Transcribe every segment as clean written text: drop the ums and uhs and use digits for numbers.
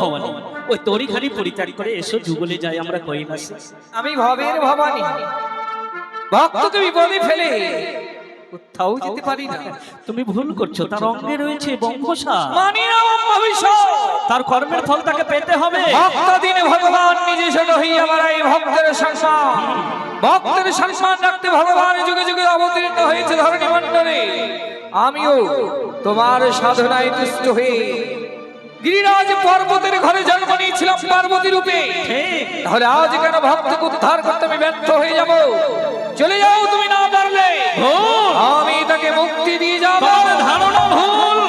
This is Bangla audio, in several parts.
ভবানী, ওই তরিখানি পরিত্যাগ করে এসো, যুগলে যাই আমরা কৈলাসে। আমি ভবের ভবানী, ভক্তকে বিপদে ফেলে কোথাও যেতে পারি না। তুমি ভুল করছো, তার অঙ্গে রয়েছে বঙ্গসা, মানি না ভবিষ্যৎ, তার কর্মের ফল তাকে পেতে হবে। ভক্ত দিনে ভগবান নিজে ছোট হইয়া মারাই ভক্তের সম্মান, ভক্তের সম্মান রাখতে ভগবান যুগে যুগে অবতীর্ণ হয়েছে ধরণী মণ্ডলে। আমিও তোমার সাধনায় তুষ্ট হয়ে গিরিরাজ পর্বতের ঘরে জন্ম নিয়েছিলাম পার্বতী রূপে, তাহলে আজ কেন ভক্তকে উদ্ধার করতে আমি ব্যর্থ হয়ে যাব? চলে যাও তুমি, না পারলে আমি তাকে মুক্তি দিয়ে যাব। ধারণা ভুল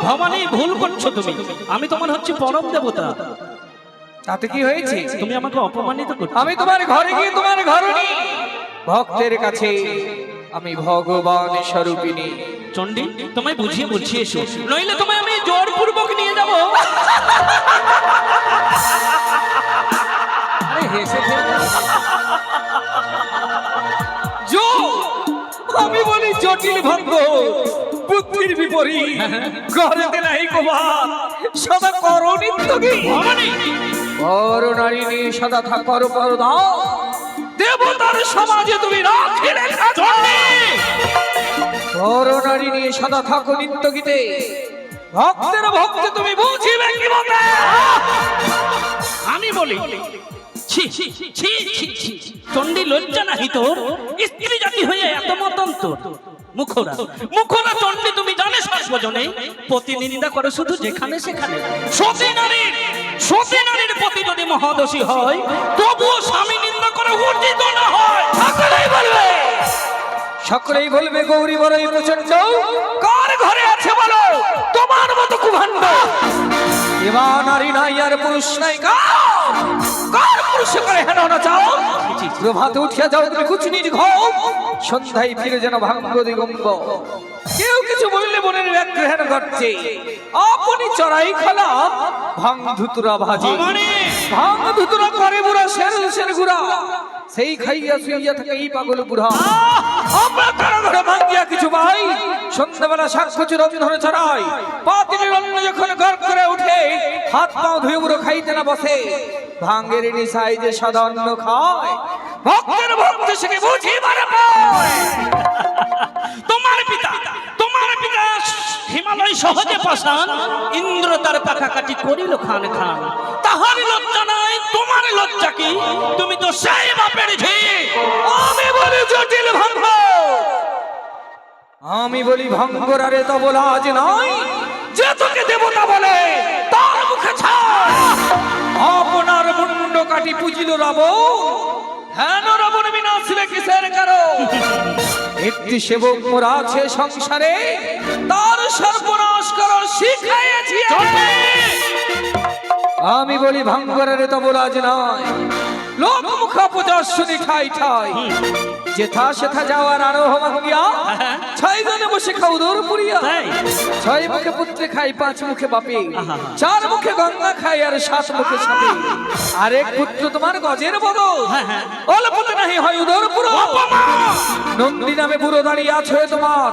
ভবানী, ভুল করছো তুমি। আমি তোমার হচ্ছে পরম দেবতা। তাতে কি হয়েছে? তুমি আমাকে অপমানিত করছো। আমি তোমার ঘরে গিয়ে তোমার ঘরণী ভক্তের কাছে আমি ভগবান স্বরূপিণী। চণ্ডী, তোমায় বুঝিয়ে বলছি এসো, নইলে তোমায় আমি জোরপূর্বক নিয়ে যাব। আরে হেসে ফেলবে। আমি বলি জটিল ভঙ্গ বুদ্ধির বিপরীত, ঘরেতে নাই গোবার সদা করো নিত্যগী। বড় নারী নিয়ে সদা থাকর পরদা, দেবতার সমাজে তুমি রাখিলে বড় নারী নিয়ে সদা থাকো নিত্যগীতে, ভক্তের ভক্তে তুমি বুঝিবে কি বলে। আমি বলি ছি ছি ছি ছি ছি, চণ্ডী লজ্জা নাহি তোর? স্ত্রী জাতি হয়ে এত মতন্ত মুখরা মুখরা চণ্ডী, তুমি জানে সর্বজনে প্রতিনিন্দা করে শুধু যেখানে সেখানে। সতী নারীর প্রতি যদি মহাদোষী হয়, তবুও স্বামী নিন্দা করে উচিত না হয়। সকলেই বলবে গৌরী বড়ই প্রচন্ড, কার ঘরে আছে বলো তোমার মতো কুভাণ্ড? এবার নারী নাই আর পুরুষ নাই, কার পুরুষ করে হেন না চাও? প্রভাতে উঠিয়া যাও তুমি কুচনির ঘর, সন্ধ্যায় ফিরে যেন ভাঙ্গ দিগম্ব। কেউ কিছু বললে মনের ব্যাগ্রহণ ঘটছে, আপনি চড়াই খালা ভাঙ ধুতুরা ভাজি, ভাঙ ধুতুরা করে বুড়া শের গুড়া, সেই খাইয়া শুইয়া থাকে এই পাগল বুড়া। আমরা কারো ঘরে ভাঙ্গিয়া কিছু ভাই, সন্ধ্যাবেলা শাকসবজি রন্ধনে ছড়াই, পাতিলের অন্ন যখন ঘর করে উঠে হাত পাও ধুয়ে বুড়ো খাইতে না বসে, ভাঙ্গের নিশাই যে সাদা অন্ন খায়, ভক্তের ভক্ত সেকে বুঝি মারে পায়। তোমার পিতা হিমালয় সহজে পাষাণ, ইন্দ্র তার পাখা কাটি করিল খান খান। তাহার লজ্জা নাই, তোমার লজ্জা কি? তুমি তো সেই বাপের ঝি। আমি বলি জটিল ভঙ্গ, আমি বলি ভঙ্গরারে তো বলা আজ নয়, যে তোকে দেবতা বলে তার মুখে ছাড়। আপনার মুন্ড কাটি পুজিল রাবণ, হেন রাবণ বিনাশিলে কিসের কারণ? একটি সেবক মোরা আছে সংসারে, তার সর্বনাশ করো শিখাইয়াছি। আমি বলি ভাঙ্গরারে তো বলা আজ নয়, লোক মুখ প্রদর্শনী ঠাই ঠাই, যেথা সেথা যাওয়ার আরোহ ভাঙ্গিয়া, ছয় জনে বসে খাও দৌড় পুরিয়া। ছয় মুখে পুত্রে খাই, পাঁচ মুখে বাপে, চার মুখে গঙ্গা খাই, আর সাত মুখে সাপে। আরেক পুত্র তোমার গজের বদল, অল্পতে নাহি হয় উদর পুরো। নন্দী নামে বুড়ো দাঁড়িয়ে আছে তোমার,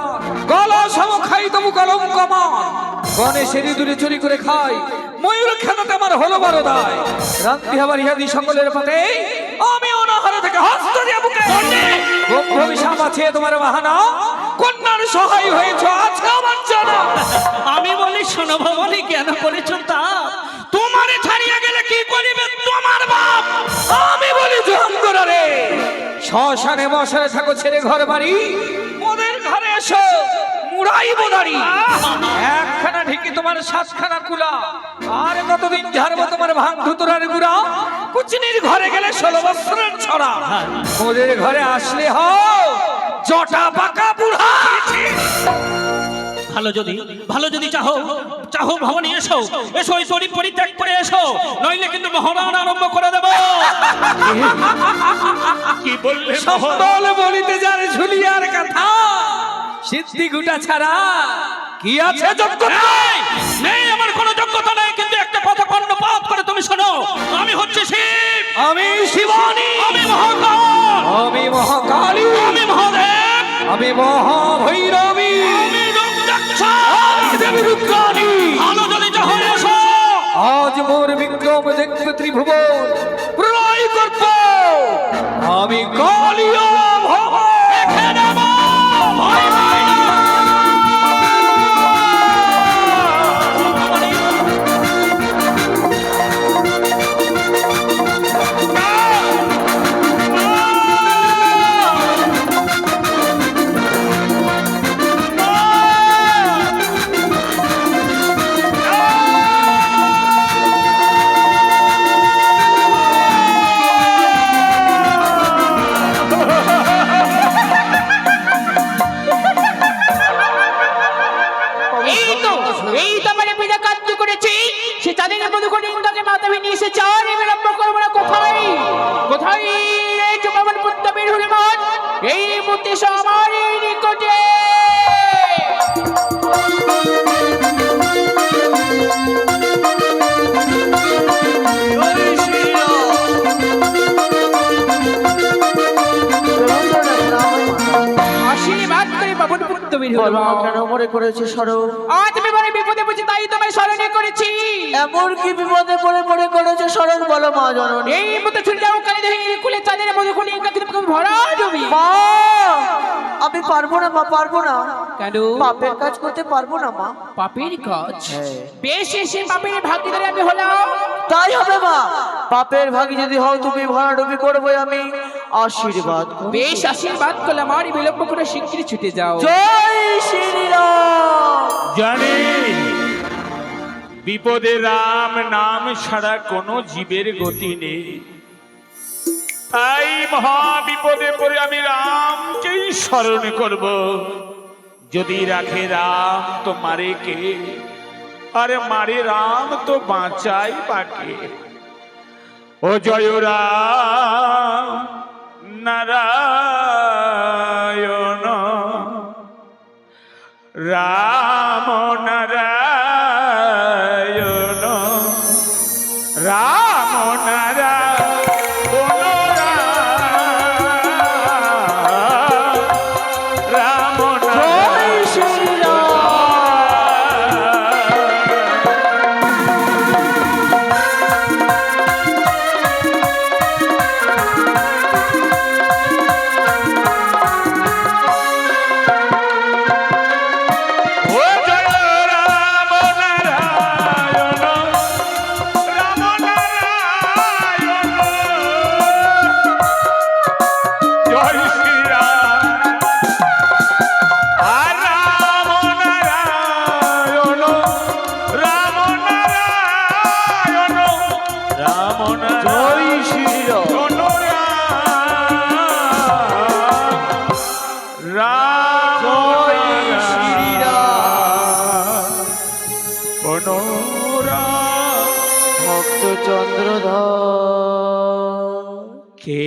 গলা সম খাই তবু কলম কমান। গণেশের দূরে চুরি করে খাই, ময়ূর খেতাতে আমার হলো বড় দায়। রাত্রি হবার ইহাদি সকলের পাতে, আমি অনাহারে থেকে হস্ত দিয়ে বুকে। ভবিষ্যৎ আছে তোমার বাহানা, কন্যার সহায় হয়েছ আছে আমার জানা। আমি বলি শোনো ভবানী, কেন করেছ তা? তোমারে ছাড়িয়ে গেলে কি করিবে তোমার বাপ? আমি বলি জহঙ্গরে, শ্মশানে মশানে থাকো ছেড়ে ঘর বাড়ি, মোদের ঘরে এসো মুড়াই বোদারি। একখানা ঢিকি তোমার সাতখানা কুলা, আর কতদিন ঝাড়বো তোমার ভাঙ ধুতুরার গুড়া? কুচিনির ঘরে গেলে 16 বছরের ছড়া, মোদের ঘরে আসলে হও জটা পাকা বুড়া। ভালো যদি চাহো ভবানী, এসো এসো, এই শরীর পরিত্যাগ করে এসো, নইলে কিন্তু মহরণ আরম্ভ করে দেব। কি বললে? সম্বল বলিতে যার ঝুলিয়ার কথা, সিদ্ধি গুটা ছাড়া কি আছে যোগ্যতা? নেই আমার কোনো যোগ্যতা নেই, কিন্তু একটা কথা কর্ণপাত করে তুমি শোনো। আমি হচ্ছে শিব, আমি শিবানী, আমি মহাকাল, আমি মহাকালী, আমি মহাদেব, আমি মহাভৈরবী, আমি রুদ্রাক্ষ, আমি দেবী রুদ্রাণী। ভালো যদি চাহো এসো। আজ মোর বিক্রম দেখবে ত্রিভুবন প্রলয় করব আমি কালিয়া ভব এই তো মানে বিনা কার্য করেছি সে তাদের মধ্যে করে ইন্দ্রকে মাথা নিয়ে এসে চার বিলম্ব করবো না কোথায় কোথায় এই চুপাবন পুত্র বের হলে মন এই মুহূর্তে আমার নিকটে আশীর্বাদ করে বাবন পুত্র বের হলো কেন মনে করেছে স্মরণ? আজ আমি বড় বিপদে পড়েছি তাই তোমায় স্মরণে করেছি এমন কি বিপদে পড়ে মনে করেছে স্মরণ? বলো মা জননী। এই মতো ছুটে যাও কালে দেখে কুলে চাঁদের মধ্যে কোন তুমি ভরা যাবি মা আমি পারবো না মা, পারবো না। কেন পাপের কাজ করতে পারবো না মা। পাপের কাজ বেশ এসে পাপের ভাগিদারি আমি হলাম তাই হবে মা, পাপের ভাগী যদি হও তুমি ভরাডুবি করবো আমি আশীর্বাদ করব। বেশ আশীর্বাদ করলাম আর বিলম্ব করে শিগগিরই ছুটে যাও জয় শ্রীরাম। জানি বিপদে রাম নাম ছাড়া কোনো জীবের গতি নেই, তাই মহা বিপদে পড়ে আমি রামকেই স্মরণ করব। যদি রাখে রাম তো মারে কে, আরে মারে রাম তো বাঁচাই বাকে। ও জয় রাম নারায়ণ রাম নারায়ণ রাম নারায়ণ রাম জয় শ্রীরাম। ও জয় রাম নারায়ণ রাম নারায়ণ জয় শ্রীরাম আর রাম নারায়ণ রাম নারায়ণ রাম জয় নারায়ণ শ্রীরাম। রাম জয় শ্রীরাম। ভক্ত চন্দ্রধর কে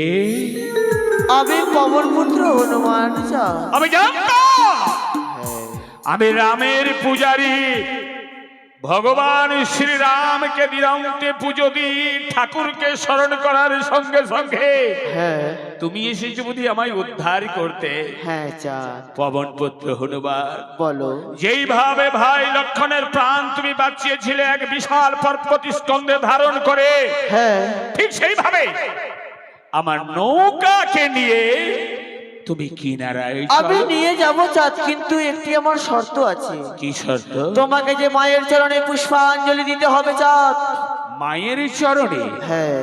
আমি পবন পুত্র হনুমান চাঁদ। আমি জানতাম আমি রামের পূজারী। ভগবান শ্রীরামকে দিরামতে পুজো দিই, ঠাকুরকে স্মরণ করার সঙ্গে সঙ্গে হ্যাঁ তুমি এসেছো বুঝি আমায় উদ্ধার করতে। হ্যাঁ চাঁদ পবন পুত্র হনুমান, বলো। যেইভাবে ভাই লক্ষণের প্রাণ তুমি বাঁচিয়েছিলে এক বিশাল পর্বত স্কন্ধে ধারণ করে, হ্যাঁ ঠিক সেইভাবে আমার নৌকাকে নিয়ে তুমি কিনারায় আমি চলো। নিয়ে যাব চাঁদ, কিন্তু একটি আমার শর্ত আছে। কি শর্ত? তোমাকে যে মায়ের চরণে পুষ্পাঞ্জলি দিতে হবে চাঁদ। মায়ের চরণে? হ্যাঁ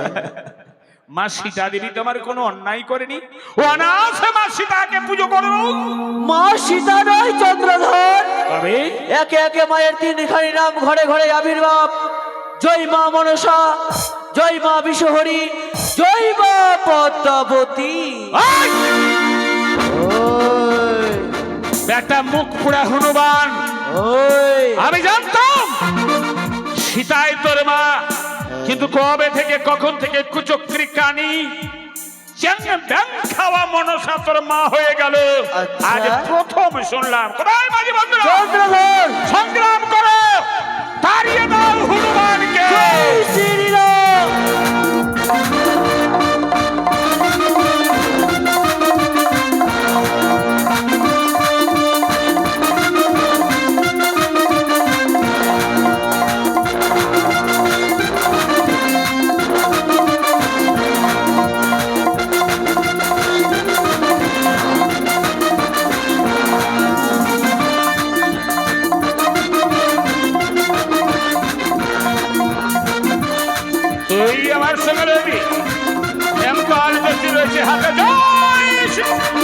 মা সীতা দেবী তোমার কোনো অন্যায় করেনি? ও অনাথ মা সীতাকে পুজো করো। মা সীতা নয় চন্দ্রধর, তবে একে একে মায়ের তিনখানি নাম ঘরে ঘরে আবির্ভাব। জয় মা মনসা, জয় মা বিশ্বহরি, জয় মা পদ্মাবতী। এই! ওই বেটা মুখ পুরা হনুমান, ওই আমি জানতাম সীতাই তোর মা, কিন্তু কবে থেকে কখন থেকে কুচক্রি কানি ব্যাং খাওয়া মনসা তোর মা হয়ে গেল। আচ্ছা। আজ প্রথম শুনলাম। কোথায় মাঝি বন্ধুরা? চন্দ্রধর সংগ্রাম করো, তাড়িয়ে দাও হনুমানকে। জয় শ্রীরাম। ঢাক জয় শিব।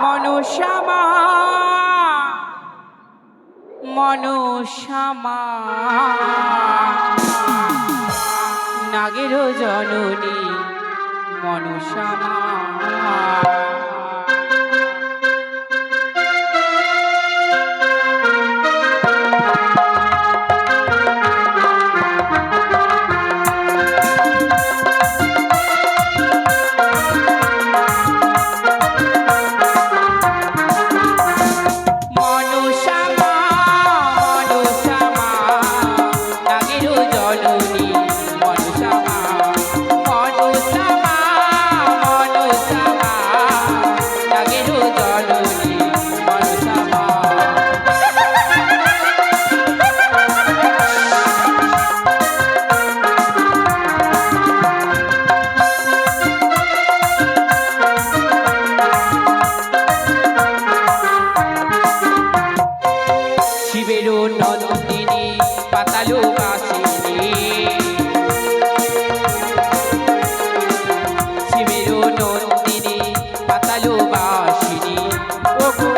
মনসামা মনসামা নাগের জননী মনসামা মনসামা মনসামা নাগের জননী মনসামা মনসামা মনসামা নাগের জননী মনসামা শিবের নন্দিনী পাতালো বাসিনী শিবের নন্দিনী পাতালো বাসিনী ও গো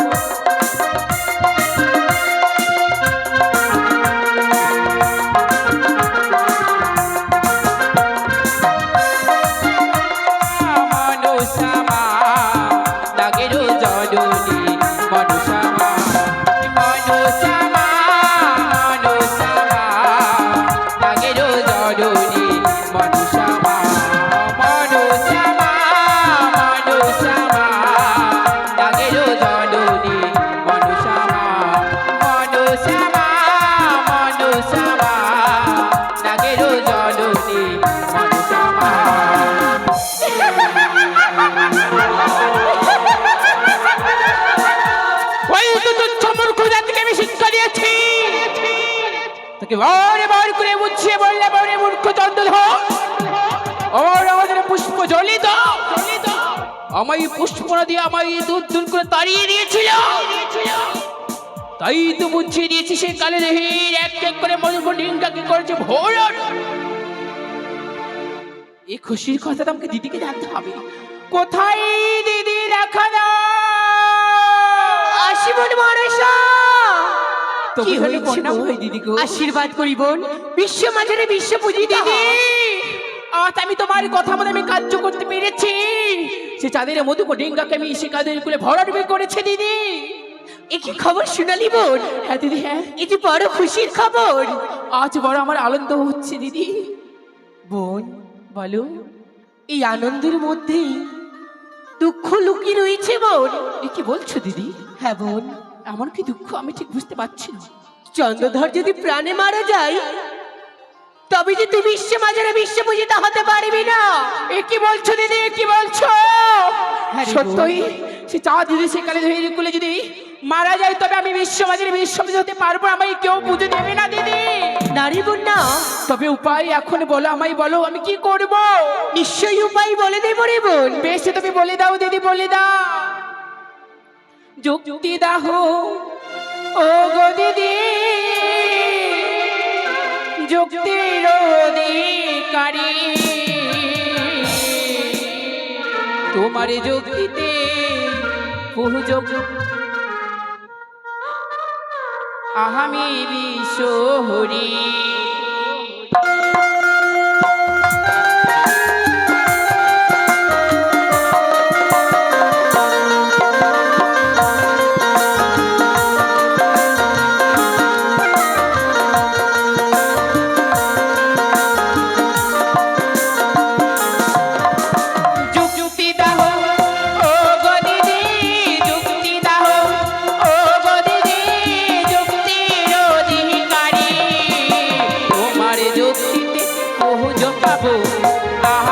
মনসামা নাগের জননী মনসামা মনসামা মনসামা নাগের জননী মনসামা মনসামা মনসামা নাগের জননী মনসামা মনসামা মনসামা নাগের জননী মনসামা ওই দুটো চমর খোঁজা থেকে আমি শিক্ষা দিয়েছি তোকে বারে বার করে বুঝিয়ে বললে বলে মূর্খ চন্দন ওর আমাদের পুষ্প জ্বলিত আমায় পুষ্পনা দিয়ে আমায় দূর দূর করে তাড়িয়ে দিয়েছিল তাই তো বুঝিয়ে দিয়েছি সে কালে দেহের এক এক করে মনোফলিঙ্গা কি করেছে ভোর এই খুশির কথা তো আমাকে দিদিকে জানতে হবে কোথায় দিদি দেখা না আসিবন মনসা কি হলো কন্যা ভাই দিদি গো আশীর্বাদ করি বোন বিশ্ব মাঝারে বিশ্ব পূজিত দিদি আজ আমি তোমার কথা মতো আমি কার্য করতে পেরেছি সে চাঁদের মধু ডিঙ্গাকে আমি সে কাদের কুলে ভরাডুবি করেছে দিদি একই খবর শুনালি বোন হ্যাঁ দিদি হ্যাঁ এটি বড় খুশির খবর আজ বড় আমার আনন্দ হচ্ছে দিদি বোন বলো এই আনন্দের মধ্যেই দুঃখ লুকিয়ে রয়েছে বোন এ কি বলছো দিদি হ্যাঁ বোন এমন কি দুঃখ আমি ঠিক বুঝতে পারছি না চন্দ্রধর যদি প্রাণে মারা যায় তবে যে তুই বিশ্ব মাঝারে বিশ্ব পূজিত হতে পারবি না এ কি বলছো দিদি এ কি বলছো হ্যাঁ রে সত্যই সে চাঁদ দিদি সেকালে ধরে কুলে যদি মারা যায় তবে আমি বিশ্ববাজারে বিশ্ববিদ হতে পারবো আমায় কেউ পুজো দেবে না দিদি নারী বোন না তবে উপায় এখন বলো আমায় বলো আমি কি করব নিশ্চয়ই উপায় বলে দেব রে বোন বেশ তুমি বলে দাও দিদি বলে দাও যুক্তি দাহ ও গো দিদি যুক্তির অধিকারী তোমার যুক্তিতে পুজো আহামি বিশ্বহরি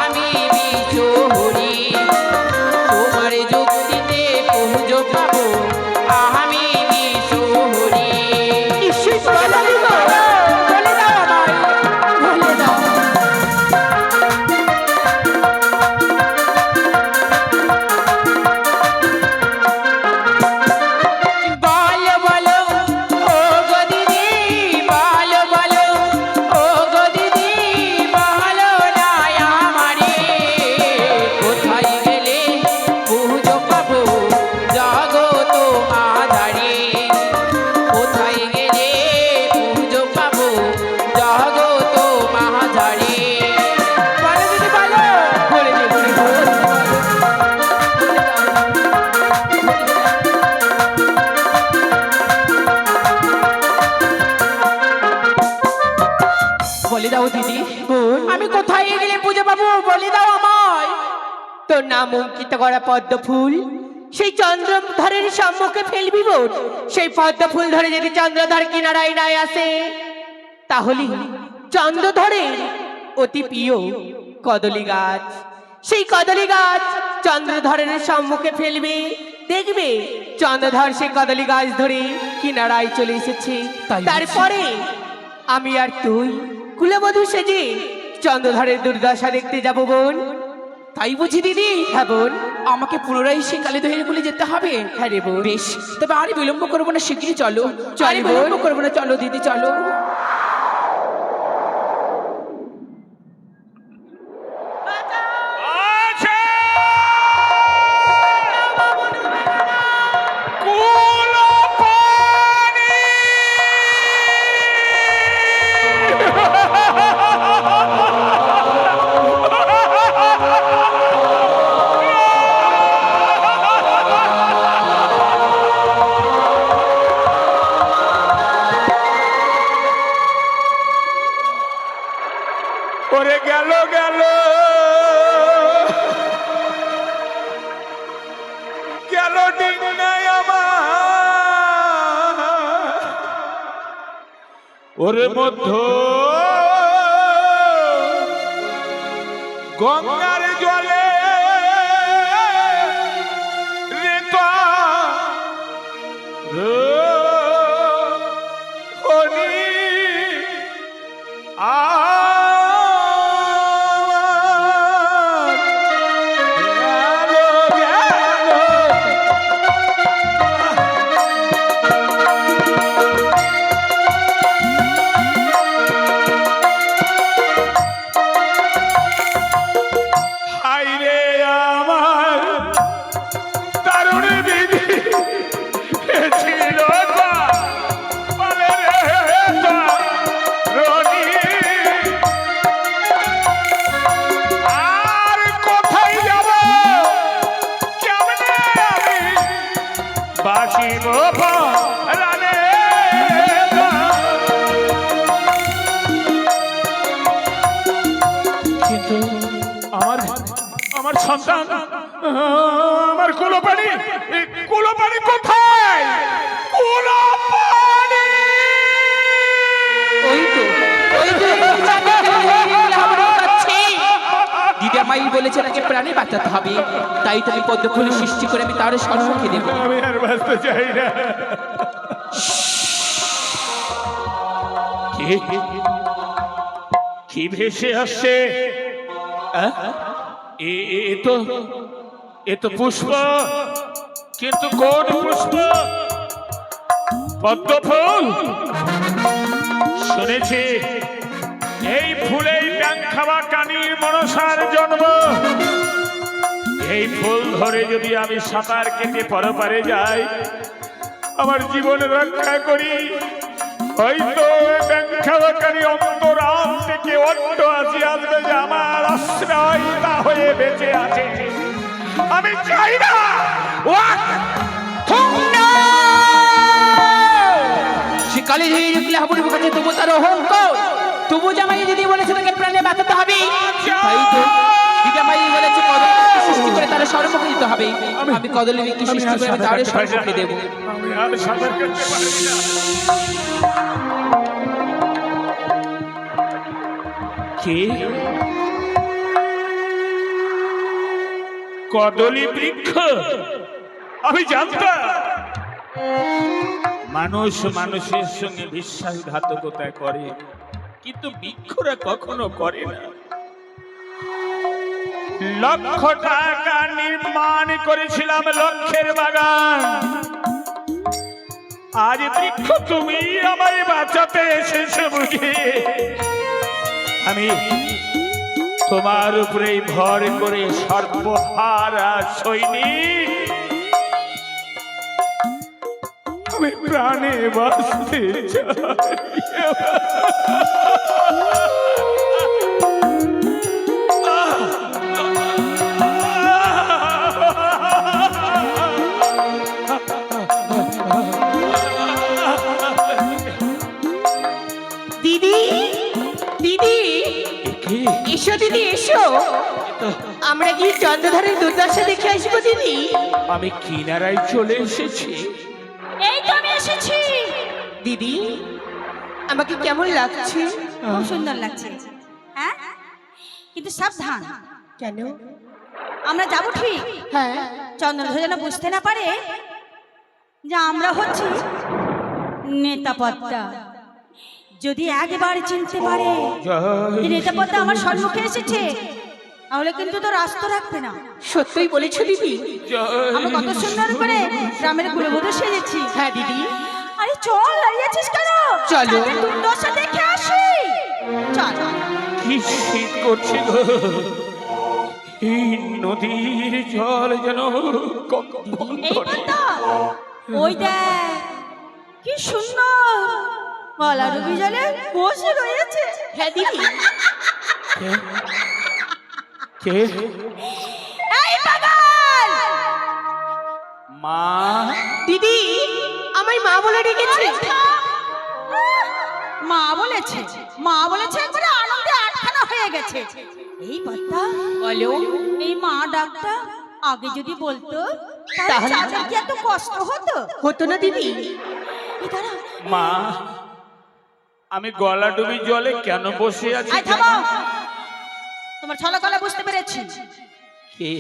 আমি বিশ্বহরি তোমার যুক্তিতে আমি কোথায় গেলে পুজো পাবো বলে দাও আমায়। তোর নাম অঙ্কিত করা পদ্ম ফুল সেই চন্দ্রধরের সম্মুখে ফেলবি বোন। সেই পদ্ম ফুল ধরে যদি চন্দ্রধর কিনারায় নাই আসে, তাহলে চন্দ্রধরের অতি প্রিয় কদলী গাছ, সেই কদলী গাছ চন্দ্রধরের সম্মুখে ফেলবে। দেখবে চন্দ্রধর সেই কদলী গাছ ধরে কিনারায় চলে এসেছে। তারপরে আমি আর তুই কুলবধূ সেজে চন্দ্রধরের দুর্দশা দেখতে যাব বোন। তাই বুঝি দিদি? হ্যাঁ বোন। আমাকে পুনরায় সে কালীদহের বলে যেতে হবে? হ্যাঁ রে বোন। বেশ, তবে আর বিলম্ব করবো না, শিগগিরই চলো। চল আর বোন। বিলম্ব করবো না, চলো দিদি চলো। আছে কুলপানি। ওরে গেল গেল গেল ডিঙ্গাই আমার, ওরে মধ্য গঙ্গার জলে রেতা হনি কিন্তু আমার সন্তান, আমার কুলপানি, কুলপানি কোথায়? কুলপানি দিদি আমায় বলেছে নাকি প্রাণে বাঁচাতে হবে, তাই তুমি পদ্ম ফুলের সৃষ্টি করে আমি তার সম্মুখে দেবো। আমি আর বাঁচতে চাই না। কি ভেসে আসছে? এ তো পুষ্প, কিন্তু কোন পুষ্প? পদ্ম ফুল। শুনেছি এই ফুলেই ব্যাং খাওয়া কানির মনসার জন্ম। এই ফুল ধরে যদি আমি সাঁতার কেটে পরপারে যাই, আমার জীবন রক্ষা করি, হয়তো ব্যাং খাওয়া কানি অন্তরাল থেকে অট্ট আসি আসবে যে আমার আশ্রয় তা হয়ে বেঁচে আছে। আমি চাই না সে কালী ধরে দেখলে হাবুর কাছে তবু তার অহংকার, তবু জামাই যদি বলেছে তাকে প্রাণে বাঁচাতে হবে, তাই তো দিদি আমায় বলেছে কদলী সৃষ্টি করে তার সম্মুখে দিতে হবে। আমি কদলী বৃক্ষ সৃষ্টি করে আমি তার সম্মুখে দেবো। আমি আর সাঁতার কাটতে পারি না। কে? কদলী বৃক্ষ? আমি জানতাম মানুষ মানুষের সঙ্গে বিশ্বাসঘাতকতা করে, কিন্তু বৃক্ষরা কখনো করে না। লক্ষ টাকা নির্মাণ করেছিলাম লক্ষের বাগান, আজ বৃক্ষ তুমি আমায় বাঁচাতে এসেছো বুঝি। আমি তোমার উপরেই ভর করে সর্বহারা সৈনিক, আমি প্রাণে বাঁচতে চাই। দিদি দিদি কি? এসো দিদি এসো, আমরা গিয়ে চন্দ্রধারের দুর্দশা দেখে আসবো দিদি। আমি কিনারায় চলে এসেছি। এই তো আমি এসেছি। দিদি আমাকে কেমন লাগছে? খুব সুন্দর লাগছে। হ্যাঁ, কিন্তু সাবধান, কেন? আমরা যাবো ঠিক, হ্যাঁ চন্দ্রধর যেন বুঝতে না পারে যে আমরা হচ্ছি নেতা পদ্মা। যদি একবার চিনতে পারে যে নেতা পদ্মা আমার সম্মুখে এসেছে, তাহলে কিন্তু তো রাস্তা রাখবে না। সত্যই বলেছো দিদি। আমরা কত সুন্দর করে গ্রামের কুলবধূ সেজেছি। হ্যাঁ দিদি আরে চল, দাঁড়িয়ে আছিস কেন? চলো। তাদের দুর্দশা দেখে আসি। চল। কি শীত করছে গো, এই নদীর জল যেন কম্পন এই করে। পদ্মা, ওই দেখ কি সুন্দর গলা ডুবি জলে বসে রয়েছে। হ্যাঁ দিদি কে? এই পাগল! মা? দিদি আমায় মা বলে ডেকেছে। মা বলেছে, মা বলেছে, একবারে আনন্দে আটখানা হয়ে গেছে। এই পদ্মা, বলো। এই মা ডাকটা আগে যদি বলতো, তাহলে তাহলে- চাঁদের কি এত কষ্ট হতো? হতো না দিদি। এই দাঁড়া, মা, আমি গলা ডুবি জলে কেন বসে আছি? আয় থামো। তোমার ছলকলা বুঝতে পেরেছি। কে?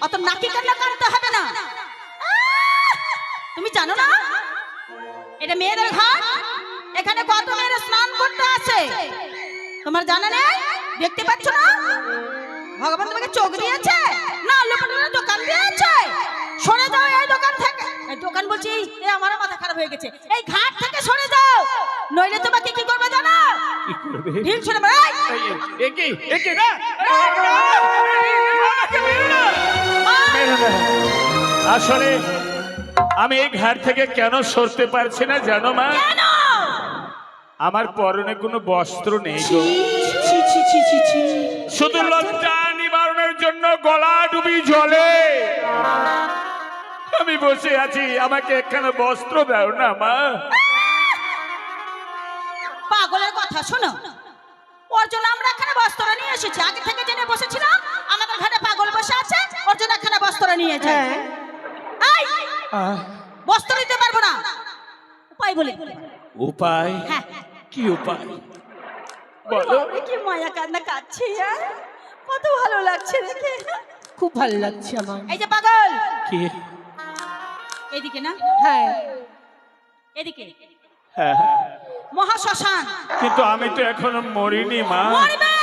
অত নাকি কান্না কানতে হবে না। তুমি জানো না এটা মেয়েদের ঘাট, এখানে কত মেয়েরা স্নান করতে আসে, তোমার জানা নেই? দেখতে পাচ্ছ না ভগবান তোমাকে চোখ দিয়েছে না? লোকের দোকান দিয়েছে। সরে যাও এই দোকান থেকে। এই দোকান বলছি, এই আমারও মাথা খারাপ হয়ে গেছে। এই ঘাট থেকে সরে যাও, নইলে তোমাকে কি করবে জানো? কি করবে? ঢিল ছুড়ে মার। একে না, আমাকে মেরো না। মেরো না। আসলে আমি এই ঘাট থেকে কেন সরতে পারছি না জানো মা? কেন? আমার পরনে কোনো বস্ত্র নেই গো। ছি ছি ছি ছি ছি। শুধু লজ্জা নিবারণের জন্য গলা ডুবি জলে আমি বসে আছি। আমাকে একখানা বস্ত্র দাও না মা। পাগলের কথা শোনো, ওর জন্য আমরা এখানে বস্ত্র নিয়ে এসেছি। আগে থেকে জেনে বসেছিলাম আমাদের ঘরে পাগল বসে আছে, ওর জন্য এখানে বস্ত্র নিয়ে যাই। বস্ত্র দিতে পারবো না, উপায় বলে। উপায়? হ্যাঁ, কি উপায় বলো? আমি কি মায়া কান্না কাচ্ছি, কত ভালো লাগছে দেখে। খুব ভালো লাগছে আমার। এই যে পাগল, কি? এদিকে না, হ্যাঁ এদিকে হ্যাঁ, মহা শ্মশান। কিন্তু আমি তো এখনো মরিনি মা। মরবে,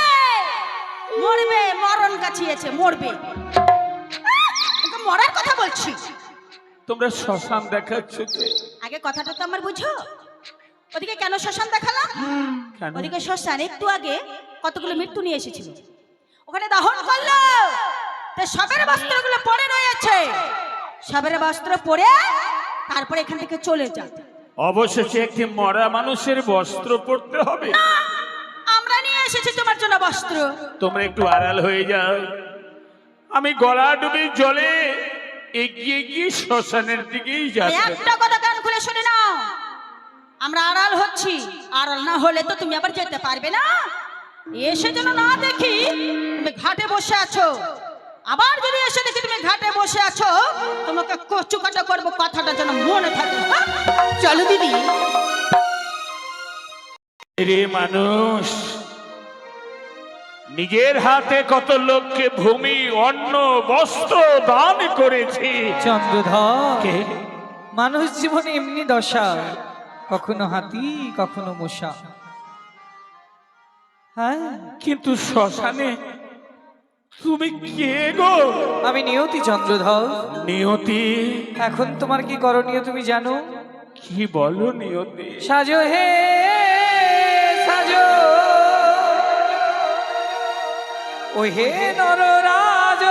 মরবে, মরণ কাছিয়েছে, মরবে। ওকে মরার কথা বলছি। তোমরা শ্মশান দেখাচ্ছ যে? আগে কথাটা তো আমার বুঝো। ওদিকে কেন শ্মশান দেখালাম? কেন? ওদিকে শ্মশান একটু আগে কতগুলো মৃত্যু নিয়ে এসেছিল, ওখানে দহন করলো। তো সবের বস্ত্রগুলো পরে রয়েছে, সবের বস্ত্র পরে তারপরে এখান থেকে চলে যা। অবশেষে একটি মরা মানুষের বস্ত্র পরতে হবে? আমরা নিয়ে এসেছি তোমার জন্য বস্ত্র। তোমরা একটু আড়াল হয়ে যাও। আমি গলা ডুবি জলে এগিয়ে গিয়ে শ্মশানের দিকেই যাচ্ছি। একটা কথা কান খুলে শুনে নাও, আমরা আড়াল হচ্ছি। আড়াল না হলে তো তুমি আবার যেতে পারবে না। এসে যেন না দেখি তুমি ঘাটে বসে আছো, আবার যদি এসে দেখি তুমি ঘাটে বসে আছো, তোমাকে কচু কাটা করবো, কথাটা যেন মনে থাকে। চলো দিদি। রে মানুষ, নিজের হাতে কত লোককে ভূমি, অন্ন, বস্ত্র দান করেছি। চন্দ্রধর, কে? মানুষ জীবনে এমনি দশা, কখনো হাতি কখনো মশা। হ্যাঁ, কিন্তু শ্মশানে তুমি কে গো? আমি নিয়তি চন্দ্রধর। নিয়তি? এখন তোমার কি করণীয় তুমি জানো? কি বলো নিয়তি? সাজো হে সাজো, ও হে নররাজ,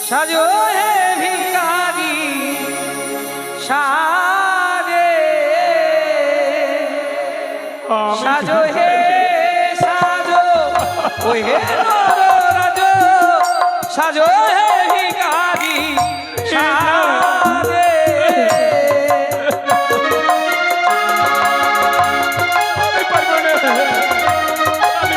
সাজো হে ভিখারি সাজে, সাজো হে সাজো, ও হে নররাজ, সাজো হে ভিখারি সাজে। আমি পারবো না, আমি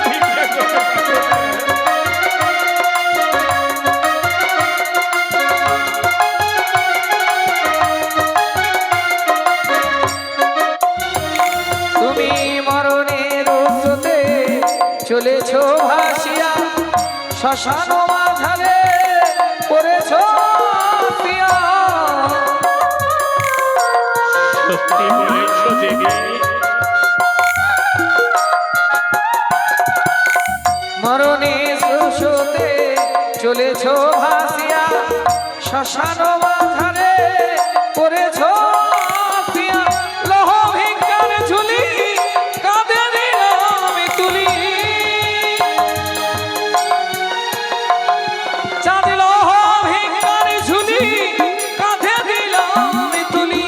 চলেছ ভাসিয়া শ্মশান মাঝারে পড়েছ পিয়া সত্যি বলেছ দেবী, মরণে সুসুতে চলেছ ভাসিয়া শ্মশান মাঝারে পড়েছ পিয়া লহ ভিক্ষার ঝুলি কাঁধে দিলাম তুলি চাঁদ লহ ভিক্ষার ঝুলি কাঁধে দিলাম তুলি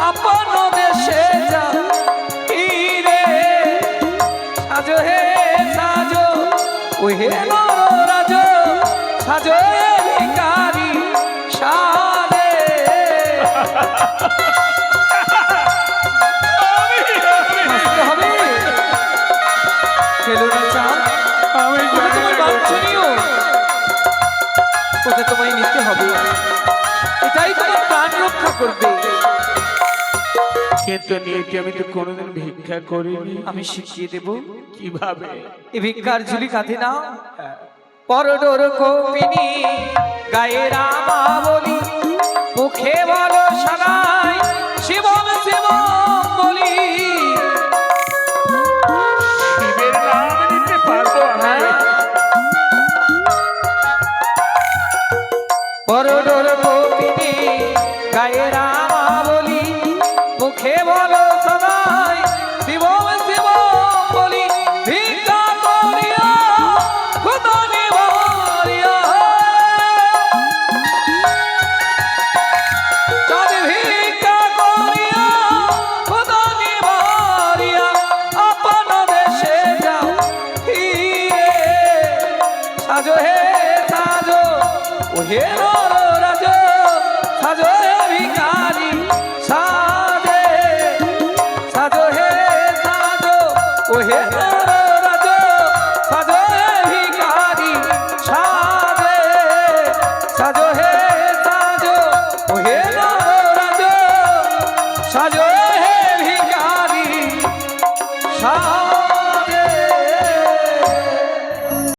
আপন দেশে যা রে সাজো হে সাজো ওহে নরাজ সাজো হে ভিখারি সাজে হাসতে হবে খেলো না চাঁদ আমি ওটা তোমার বাঞ্ছনীয় ওটা তোমায় নিতে হবে এটাই তোমার প্রাণ রক্ষা করবে কিন্তু নিয়েছি, আমি তো কোনোদিন ভিক্ষা করিনি। আমি শিখিয়ে দেব কিভাবে? এই ভিক্ষার ঝুলি কাঁধে নাও পরডোর কপিনি গায়ে রামা বলি মুখে বলো সদাই শিবম শিবম বলি শিবের নাম নিতে পারবো আমি? পরডোর কপিনি গায়ে রামা বলি মুখে বলো সদাই শিবম শিবম বলি ভিক্ষা করিয়া খুদা নিবারিয়া চাঁদ ভিক্ষা করিয়া খুদা নিবারিয়া আপন দেশে যাও ফিরে সাজো হে সাজো ওহে